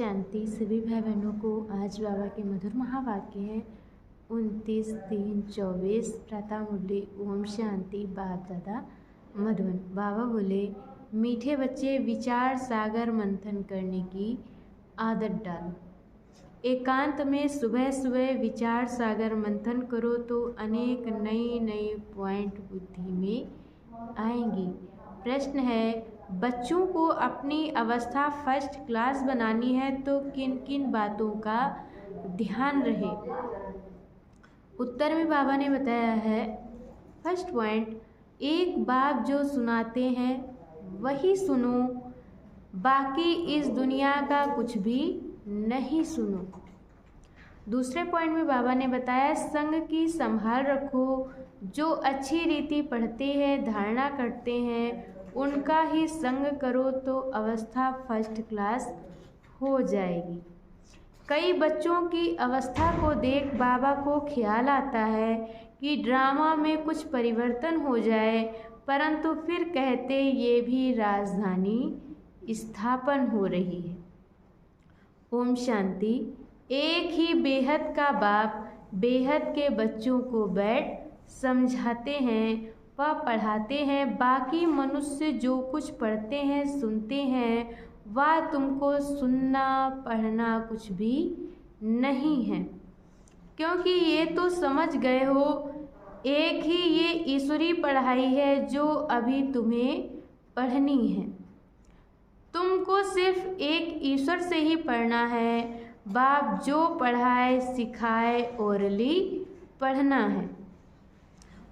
शांति। सभी भाई बहनों को आज बाबा के मधुर महावाक्य हैं 29/3/24 प्रातः मुरली। ओम शांति। बाप दादा मधुबन। बाबा बोले, मीठे बच्चे विचार सागर मंथन करने की आदत डालो। एकांत में सुबह सुबह विचार सागर मंथन करो तो अनेक नई पॉइंट बुद्धि में आएंगी। प्रश्न है, बच्चों को अपनी अवस्था फर्स्ट क्लास बनानी है तो किन किन बातों का ध्यान रहे। उत्तर में बाबा ने बताया है, फर्स्ट पॉइंट, एक बाप जो सुनाते हैं वही सुनो, बाकी इस दुनिया का कुछ भी नहीं सुनो। दूसरे पॉइंट में बाबा ने बताया, संग की संभाल रखो। जो अच्छी रीति पढ़ते हैं, धारणा करते हैं, उनका ही संग करो तो अवस्था फर्स्ट क्लास हो जाएगी। कई बच्चों की अवस्था को देख बाबा को ख्याल आता है कि ड्रामा में कुछ परिवर्तन हो जाए, परंतु फिर कहते ये भी राजधानी स्थापन हो रही है। ओम शांति। एक ही बेहद का बाप बेहद के बच्चों को बैठ समझाते हैं व पढ़ाते हैं। बाकी मनुष्य जो कुछ पढ़ते हैं, सुनते हैं, वह तुमको सुनना पढ़ना कुछ भी नहीं है, क्योंकि ये तो समझ गए हो एक ही ये ईश्वरी पढ़ाई है जो अभी तुम्हें पढ़नी है। तुमको सिर्फ एक ईश्वर से ही पढ़ना है। बाप जो पढ़ाए सिखाए ओरली पढ़ना है।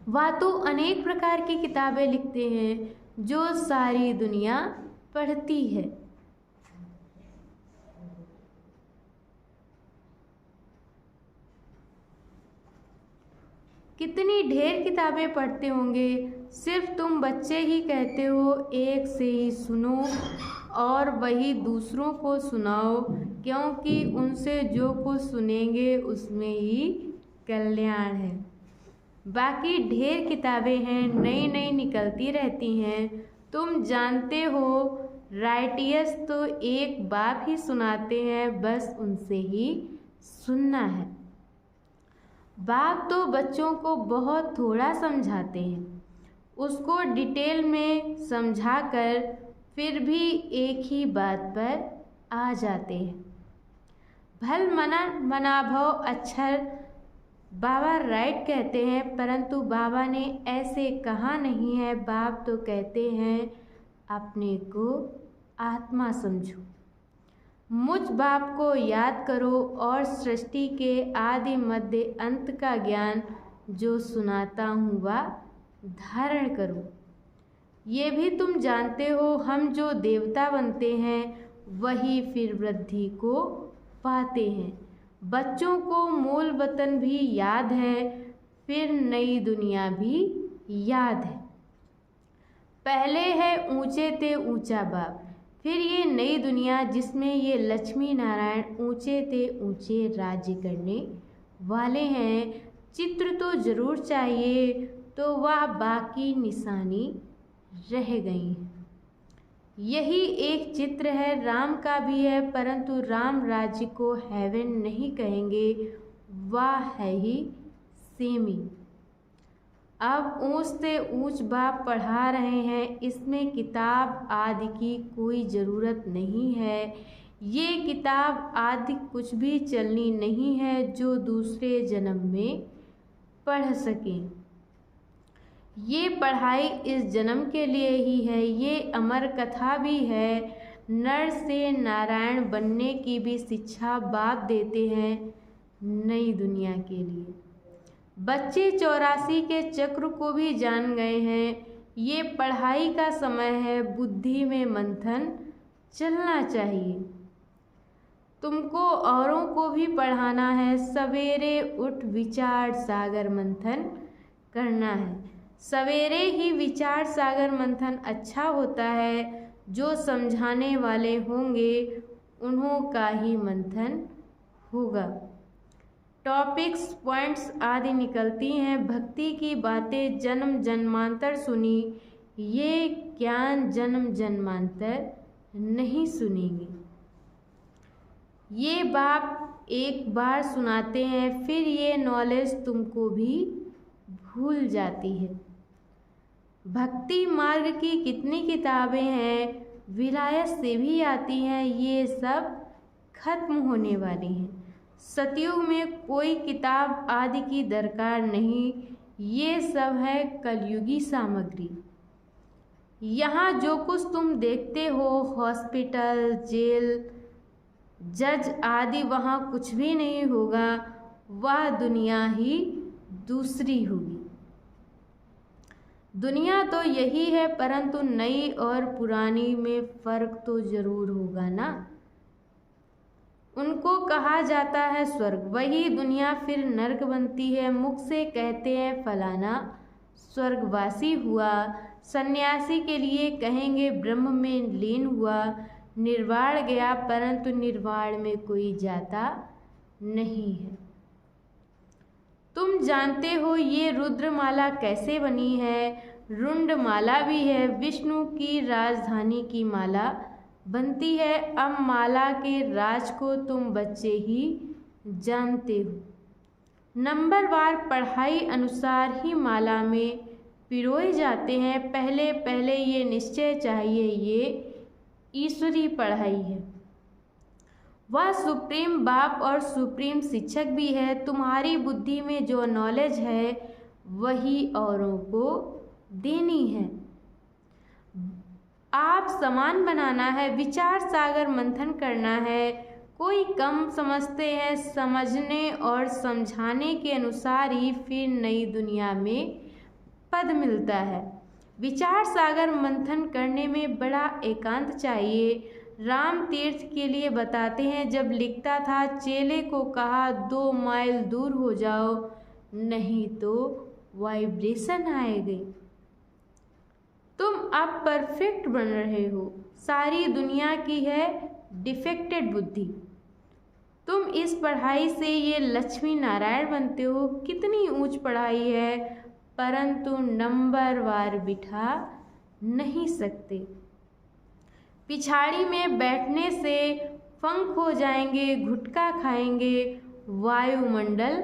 वह तो अनेक प्रकार की किताबें लिखते हैं जो सारी दुनिया पढ़ती है। कितनी ढेर किताबें पढ़ते होंगे, सिर्फ तुम बच्चे ही कहते हो एक से ही सुनो और वही दूसरों को सुनाओ, क्योंकि उनसे जो कुछ सुनेंगे उसमें ही कल्याण है। बाकी ढेर किताबें हैं, नई निकलती रहती हैं। तुम जानते हो राइटियस तो एक बाप ही सुनाते हैं, बस उनसे ही सुनना है। बाप तो बच्चों को बहुत थोड़ा समझाते हैं, उसको डिटेल में समझाकर फिर भी एक ही बात पर आ जाते हैं। भल मनाभव अक्षर बाबा राइट कहते हैं, परंतु बाबा ने ऐसे कहा नहीं है। बाप तो कहते हैं अपने को आत्मा समझो, मुझ बाप को याद करो और सृष्टि के आदि मध्य अंत का ज्ञान जो सुनाता हूँ वह धारण करो। ये भी तुम जानते हो हम जो देवता बनते हैं वही फिर वृद्धि को पाते हैं। बच्चों को मूल वतन भी याद है, फिर नई दुनिया भी याद है। पहले है ऊंचे ते ऊंचा बाप, फिर ये नई दुनिया जिसमें ये लक्ष्मी नारायण ऊंचे ते ऊंचे राज्य करने वाले हैं। चित्र तो जरूर चाहिए, तो वह बाकी निशानी रह गई है। यही एक चित्र है, राम का भी है, परंतु राम राज्य को हेवन नहीं कहेंगे, वह है ही सेमी। अब ऊंच से ऊंच बाप पढ़ा रहे हैं, इसमें किताब आदि की कोई ज़रूरत नहीं है। ये किताब आदि कुछ भी चलनी नहीं है जो दूसरे जन्म में पढ़ सकें। ये पढ़ाई इस जन्म के लिए ही है। ये अमर कथा भी है। नर से नारायण बनने की भी शिक्षा बाप देते हैं नई दुनिया के लिए। बच्चे 84 के चक्र को भी जान गए हैं। ये पढ़ाई का समय है, बुद्धि में मंथन चलना चाहिए। तुमको औरों को भी पढ़ाना है। सवेरे उठ विचार सागर मंथन करना है। सवेरे ही विचार सागर मंथन अच्छा होता है। जो समझाने वाले होंगे उन्हों का ही मंथन होगा। टॉपिक्स पॉइंट्स आदि निकलती हैं। भक्ति की बातें जन्म जन्मांतर सुनी, ये ज्ञान जन्म जन्मांतर नहीं सुनेंगे। ये बाप एक बार सुनाते हैं, फिर ये नॉलेज तुमको भी भूल जाती है। भक्ति मार्ग की कितनी किताबें हैं, विलायत से भी आती हैं, ये सब खत्म होने वाली हैं। सतयुग में कोई किताब आदि की दरकार नहीं, ये सब है कलयुगी सामग्री। यहाँ जो कुछ तुम देखते हो, हॉस्पिटल, जेल, जज आदि, वहाँ कुछ भी नहीं होगा, वह दुनिया ही दूसरी होगी। दुनिया तो यही है, परंतु नई और पुरानी में फर्क तो जरूर होगा ना। उनको कहा जाता है स्वर्ग, वही दुनिया फिर नर्क बनती है। मुख से कहते हैं फलाना स्वर्गवासी हुआ, सन्यासी के लिए कहेंगे ब्रह्म में लीन हुआ, निर्वाण गया, परंतु निर्वाण में कोई जाता नहीं है। तुम जानते हो ये रुद्रमाला कैसे बनी है? रुंडमाला भी है, विष्णु की राजधानी की माला बनती है। अब माला के राज को तुम बच्चे ही जानते हो। नंबरवार पढ़ाई अनुसार ही माला में पिरोए जाते हैं। पहले पहले ये निश्चय चाहिए, ये ईश्वरी पढ़ाई है। वह सुप्रीम बाप और सुप्रीम शिक्षक भी है। तुम्हारी बुद्धि में जो नॉलेज है वही औरों को देनी है। आप समान बनाना है, विचार सागर मंथन करना है। कोई कम समझते हैं, समझने और समझाने के अनुसार ही फिर नई दुनिया में पद मिलता है। विचार सागर मंथन करने में बड़ा एकांत चाहिए। राम तीर्थ के लिए बताते हैं, जब लिखता था चेले को कहा 2 माइल दूर हो जाओ, नहीं तो वाइब्रेशन आएगी। तुम अब परफेक्ट बन रहे हो, सारी दुनिया की है डिफेक्टेड बुद्धि। तुम इस पढ़ाई से ये लक्ष्मी नारायण बनते हो। कितनी ऊंच पढ़ाई है, परंतु नंबरवार बिठा नहीं सकते। पिछाड़ी में बैठने से फंक हो जाएंगे, गुटखा खाएंगे, वायुमंडल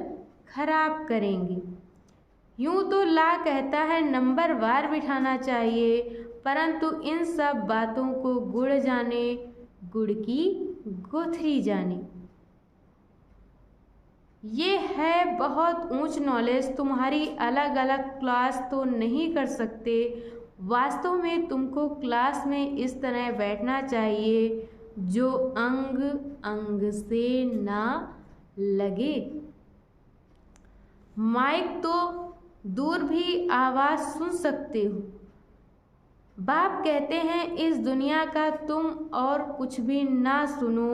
खराब करेंगे। यूं तो ला कहता है नंबरवार बिठाना चाहिए, परंतु इन सब बातों को गुड़ जाने, गुड़ की गोथरी जाने। ये है बहुत ऊंच नॉलेज। तुम्हारी अलग अलग क्लास तो नहीं कर सकते। वास्तव में तुमको क्लास में इस तरह बैठना चाहिए जो अंग अंग से ना लगे। माइक तो दूर भी आवाज़ सुन सकते हो। बाप कहते हैं इस दुनिया का तुम और कुछ भी ना सुनो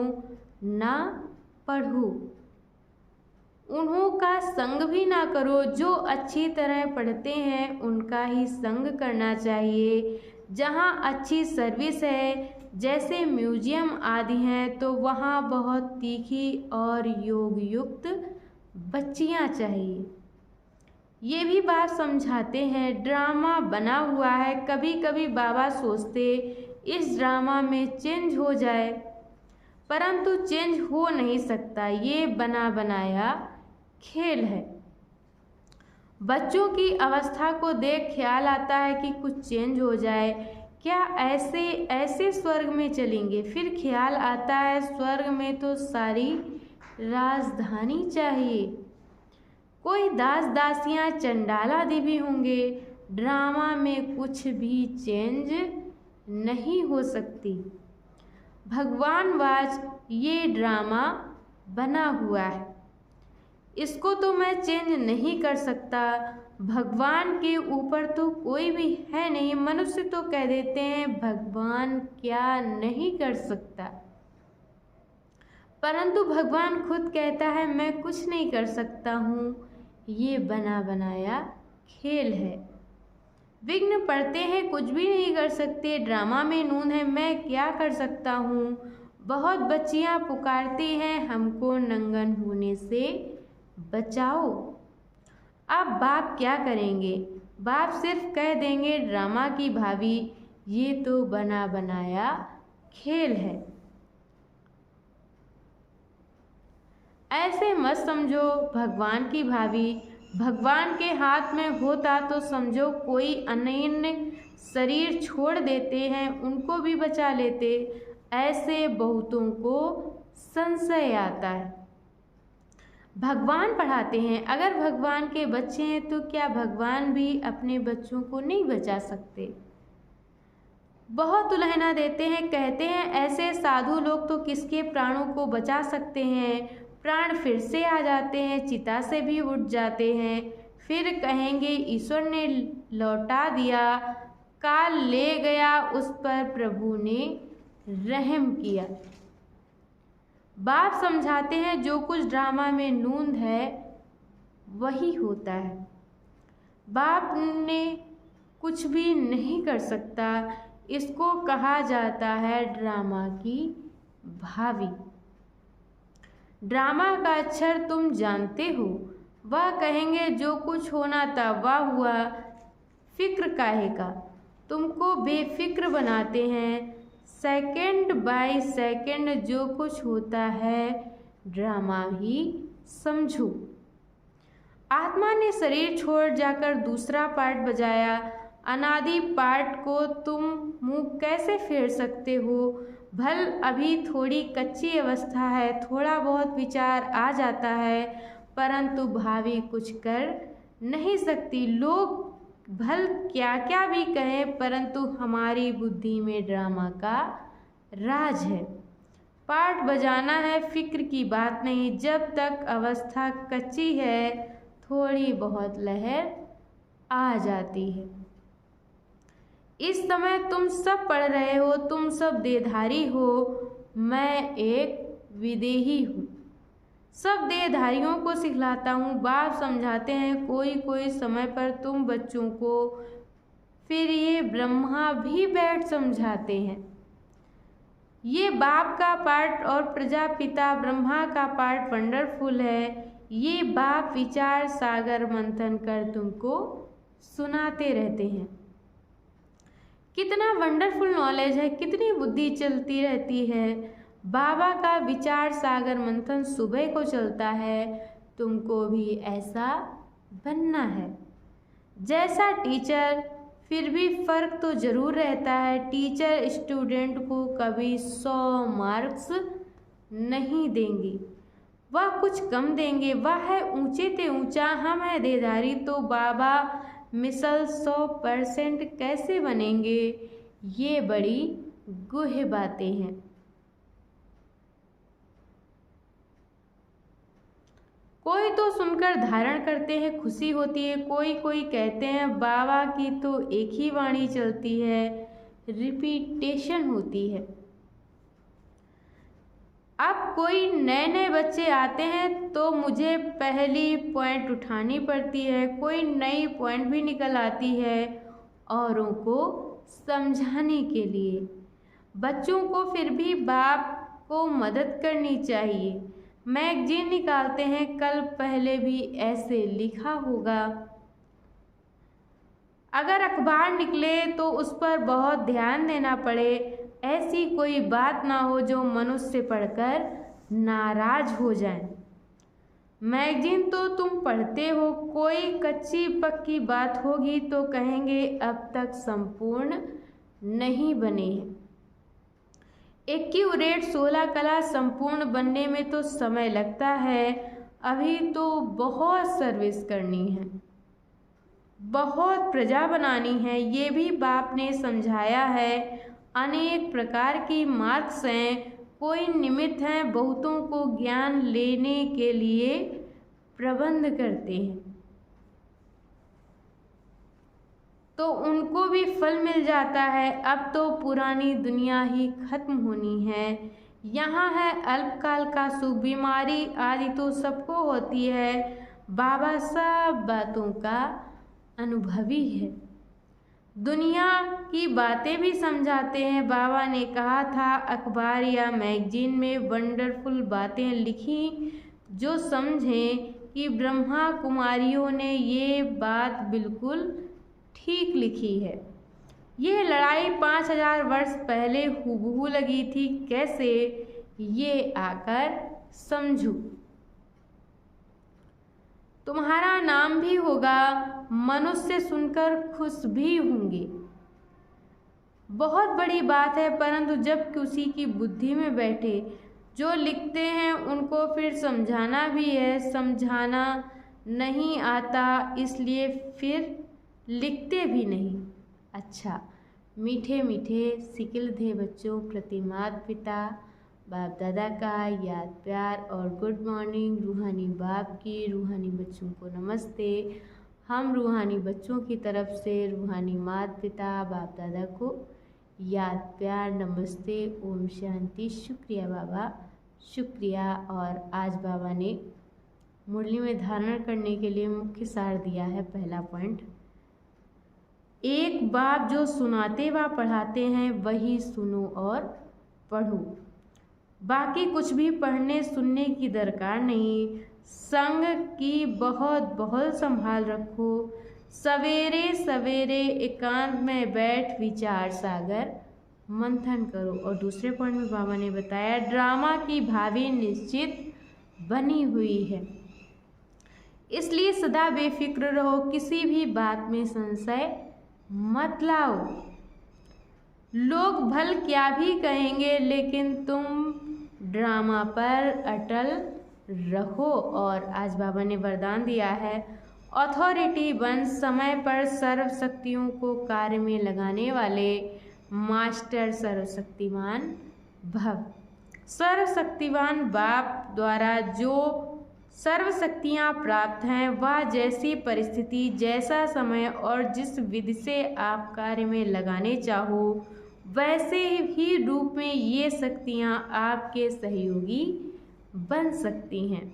ना पढ़ो, उन्हों का संग भी ना करो। जो अच्छी तरह पढ़ते हैं उनका ही संग करना चाहिए। जहाँ अच्छी सर्विस है, जैसे म्यूजियम आदि हैं, तो वहाँ बहुत तीखी और योग युक्त बच्चियाँ चाहिए। ये भी बात समझाते हैं, ड्रामा बना हुआ है। कभी कभी बाबा सोचते इस ड्रामा में चेंज हो जाए, परंतु चेंज हो नहीं सकता। ये बना बनाया खेल है। बच्चों की अवस्था को देख ख्याल आता है कि कुछ चेंज हो जाए। क्या ऐसे ऐसे स्वर्ग में चलेंगे? फिर ख्याल आता है स्वर्ग में तो सारी राजधानी चाहिए। कोई दास दासियां चंडाल आदि भी होंगे। ड्रामा में कुछ भी चेंज नहीं हो सकती। भगवानवाज ये ड्रामा बना हुआ है, इसको तो मैं चेंज नहीं कर सकता। भगवान के ऊपर तो कोई भी है नहीं। मनुष्य तो कह देते हैं भगवान क्या नहीं कर सकता, परंतु भगवान खुद कहता है मैं कुछ नहीं कर सकता हूँ। ये बना बनाया खेल है। विघ्न पड़ते हैं, कुछ भी नहीं कर सकते। ड्रामा में नून है, मैं क्या कर सकता हूँ। बहुत बच्चियाँ पुकारती हैं हमको नंगन होने से बचाओ। अब बाप क्या करेंगे? बाप सिर्फ कह देंगे ड्रामा की भाभी ये तो बना बनाया खेल है। ऐसे मत समझो भगवान की भाभी। भगवान के हाथ में होता तो समझो कोई अन्य शरीर छोड़ देते हैं, उनको भी बचा लेते। ऐसे बहुतों को संशय आता है। भगवान पढ़ाते हैं, अगर भगवान के बच्चे हैं तो क्या भगवान भी अपने बच्चों को नहीं बचा सकते? बहुत उलझना देते हैं, कहते हैं ऐसे साधु लोग तो किसके प्राणों को बचा सकते हैं। प्राण फिर से आ जाते हैं, चिता से भी उठ जाते हैं, फिर कहेंगे ईश्वर ने लौटा दिया, काल ले गया, उस पर प्रभु ने रहम किया। बाप समझाते हैं जो कुछ ड्रामा में नूंद है वही होता है। बाप ने कुछ भी नहीं कर सकता, इसको कहा जाता है ड्रामा की भावी। ड्रामा का अक्षर तुम जानते हो। वह कहेंगे जो कुछ होना था वह हुआ, फिक्र काहे का। तुमको बेफिक्र बनाते हैं। सेकंड बाय सेकंड जो कुछ होता है ड्रामा ही समझो। आत्मा ने शरीर छोड़ जाकर दूसरा पार्ट बजाया। अनादि पार्ट को तुम मुंह कैसे फेर सकते हो? भल अभी थोड़ी कच्ची अवस्था है, थोड़ा बहुत विचार आ जाता है, परंतु भावी कुछ कर नहीं सकती। लोग भल क्या क्या भी कहें, परंतु हमारी बुद्धि में ड्रामा का राज है। पार्ट बजाना है, फिक्र की बात नहीं। जब तक अवस्था कच्ची है थोड़ी बहुत लहर आ जाती है। इस समय तुम सब पढ़ रहे हो, तुम सब देहधारी हो, मैं एक विदेही हूँ। सब देहधारियों को सिखलाता हूँ। बाप समझाते हैं कोई कोई समय पर तुम बच्चों को, फिर ये ब्रह्मा भी बैठ समझाते हैं। ये बाप का पार्ट और प्रजापिता ब्रह्मा का पार्ट वंडरफुल है। ये बाप विचार सागर मंथन कर तुमको सुनाते रहते हैं। कितना वंडरफुल नॉलेज है, कितनी बुद्धि चलती रहती है। बाबा का विचार सागर मंथन सुबह को चलता है। तुमको भी ऐसा बनना है जैसा टीचर। फिर भी फर्क तो जरूर रहता है। टीचर स्टूडेंट को कभी 100 मार्क्स नहीं देंगे, वह कुछ कम देंगे। वह है ऊंचे ते ऊंचा, हम है देदारी, तो बाबा मिसल 100% कैसे बनेंगे? ये बड़ी गुह्य बातें हैं। कोई तो सुनकर धारण करते हैं, खुशी होती है। कोई कोई कहते हैं बाबा की तो एक ही वाणी चलती है, रिपीटेशन होती है। अब कोई नए नए बच्चे आते हैं तो मुझे पहली पॉइंट उठानी पड़ती है, कोई नई पॉइंट भी निकल आती है औरों को समझाने के लिए। बच्चों को फिर भी बाप को मदद करनी चाहिए। मैगजीन निकालते हैं, कल पहले भी ऐसे लिखा होगा। अगर अखबार निकले तो उस पर बहुत ध्यान देना पड़े, ऐसी कोई बात ना हो जो मनुष्य पढ़कर नाराज हो जाए। मैगजीन तो तुम पढ़ते हो, कोई कच्ची पक्की बात होगी तो कहेंगे अब तक संपूर्ण नहीं बने हैं। एक्यूरेट 16 कला संपूर्ण बनने में तो समय लगता है। अभी तो बहुत सर्विस करनी है, बहुत प्रजा बनानी है। ये भी बाप ने समझाया है। अनेक प्रकार की मार्क्स हैं, कोई निमित्त हैं, बहुतों को ज्ञान लेने के लिए प्रबंध करते हैं तो उनको भी फल मिल जाता है। अब तो पुरानी दुनिया ही खत्म होनी है। यहाँ है अल्पकाल का सुख, बीमारी आदि तो सबको होती है। बाबा सब बातों का अनुभवी है, दुनिया की बातें भी समझाते हैं। बाबा ने कहा था अखबार या मैगजीन में वंडरफुल बातें लिखी जो समझें कि ब्रह्मा कुमारियों ने ये बात बिल्कुल ठीक लिखी है। ये लड़ाई 5000 वर्ष पहले हुबहू लगी थी, कैसे ये आकर समझो। तुम्हारा नाम भी होगा, मनुष्य सुनकर खुश भी होंगे। बहुत बड़ी बात है, परंतु जब किसी की बुद्धि में बैठे, जो लिखते हैं उनको फिर समझाना भी है, समझाना नहीं आता इसलिए फिर लिखते भी नहीं। अच्छा, मीठे मीठे सिकिलधे बच्चों प्रति माता पिता बाप दादा का याद प्यार और गुड मॉर्निंग। रूहानी बाप की रूहानी बच्चों को नमस्ते। हम रूहानी बच्चों की तरफ से रूहानी माता पिता बाप दादा को याद प्यार नमस्ते, ओम शांति। शुक्रिया बाबा, शुक्रिया। और आज बाबा ने मुरली में धारण करने के लिए मुख्य सार दिया है। पहला पॉइंट, एक बाप जो सुनाते व पढ़ाते हैं वही सुनो और पढ़ो, बाकी कुछ भी पढ़ने सुनने की दरकार नहीं। संग की बहुत बहुत संभाल रखो, सवेरे सवेरे एकांत में बैठ विचार सागर मंथन करो। और दूसरे पॉइंट में बाबा ने बताया ड्रामा की भावी निश्चित बनी हुई है, इसलिए सदा बेफिक्र रहो, किसी भी बात में संशय मत लाओ। लोग भल क्या भी कहेंगे लेकिन तुम ड्रामा पर अटल रहो। और आज बाबा ने वरदान दिया है अथॉरिटी बन, समय पर सर्व शक्तियों को कार्य में लगाने वाले मास्टर सर्वशक्तिमान भव। सर्वशक्तिमान बाप द्वारा जो सर्व शक्तियाँ प्राप्त हैं, वह जैसी परिस्थिति, जैसा समय और जिस विधि से आप कार्य में लगाने चाहो, वैसे ही रूप में ये शक्तियाँ आपके सहयोगी बन सकती हैं।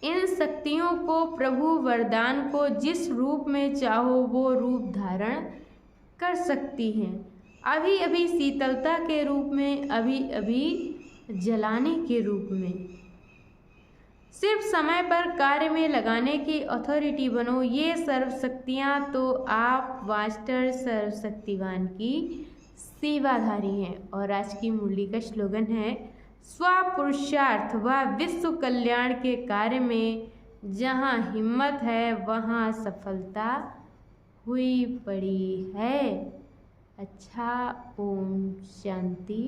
इन शक्तियों को प्रभु वरदान को जिस रूप में चाहो वो रूप धारण कर सकती हैं। अभी अभी शीतलता के रूप में, अभी अभी जलाने के रूप में। सिर्फ समय पर कार्य में लगाने की अथॉरिटी बनो। ये सर्वशक्तियाँ तो आप मास्टर सर्वशक्तिवान की सेवाधारी हैं। और आज की मुरली का स्लोगन है स्वपुरुषार्थ व विश्व कल्याण के कार्य में जहाँ हिम्मत है वहाँ सफलता हुई पड़ी है। अच्छा, ओम शांति।